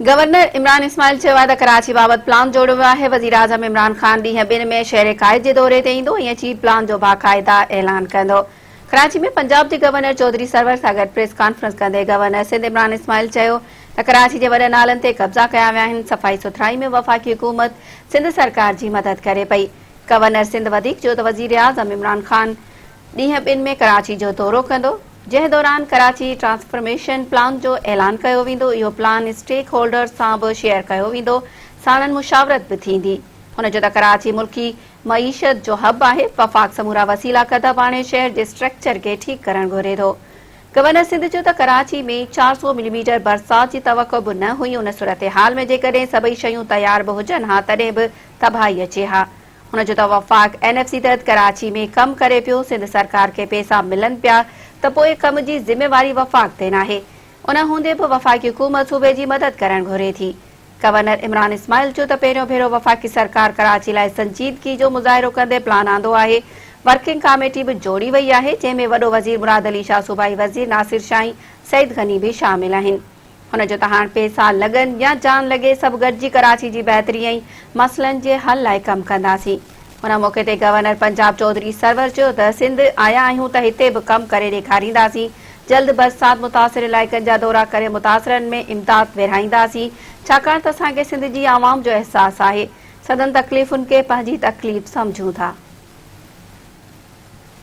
Governor Imran Ismail चयो आहे त कराची बाबति प्लान जोड़ियो वियो आहे। वज़ीराज़म इमरान ख़ान ॾींहं ॿिनि में शहर कायद जे दौरे ते ईंदो, ईअं चई प्लान जो बाक़ाइदा ऐलान कंदो। कराची में पंजाब जे गवर्नर चौधरी सरवर सां गॾु प्रेस कॉन्फ्रेंस कंदे गवर्नर सिंध इमरान इस्माइल चयो त कराची जे वॾनि नालनि ते कब्ज़ा कया विया आहिनि। सफ़ाई सुथराई में वफ़ाक़ी हुकूमत सिंध सरकार जी मदद करे पई। गवर्नर सिंध वधीक चयो त वज़ीराज़म इमरान ख़ान ॾींहं ॿिनि में कराची जो दौरो कंदो, जंहिं दौरान कराची ट्रांसफॉर्मेशन प्लान जो ऐलान कयो वेंदो। इहो प्लान स्टेक होल्डर्स सां बि शेयर कयो वेंदो, साणनि मुशावरत बि थींदी। हुन चयो त कराची मुल्की मईशत जो हब आहे। वफ़ाक़ समूरा वसीला क़दम हाणे शहर जे स्ट्रक्चर खे ठीकु करणु घुरे थो। गवर्नर सिंध चयो त कराची में 400 मिलीमीटर बरसात जी तवक़ो बि न हुई। उन सूरत हाल में जेकॾहिं सभई शयूं तयार बि हुजनि हा तॾहिं बि तबाही अचे हा। हुन चयो त वफ़ाक़ NFC तहत कराची में कमु करे पियो। सिंध सरकार खे पैसा मिलनि पिया त पोइ कम जी ज़िम्मेवारी वफ़ाक़ ते नाहे। उन हूंदे बि वफ़ाक़ी हुकूमत सूबे जी मदद करणु घुरे थी। गवर्नर इमरान इस्माइल चयो त पहिरियों भेरो वफ़ाक़ी सरकार कराची लाइ संजीदगी जो मुज़ाहिरो कंदे प्लान आंदो आहे। वर्किंग कमेटी बि जोड़ी वई आहे, जंहिं में वॾो वज़ीर मुराद अली शाह, सूबाई वज़ीर नासिर शाही, सईद गनी बि शामिल आहिनि। हुन चयो त हाणे पैसा लॻनि या जान लॻे, सभु गॾिजी कराची जी बहितरी ऐं मसइलनि जे हल लाइ कमु कंदासीं। हुन मौक़े ते गवर्नर पंजाब चौधरी सरवर चयो त सिंध आया आहियूं त हिते बि कमु करे ॾेखारींदासीं। जल्द बरसात मुतासिर इलाइक़नि जा दौरा करे मुतासिरनि में इमदाद विरहाईंदासीं, छाकाणि त असांखे सिंध जी आवाम जो अहसासु आहे। सदन तकलीफ़ुनि खे पंहिंजी तकलीफ़ सम्झूं था।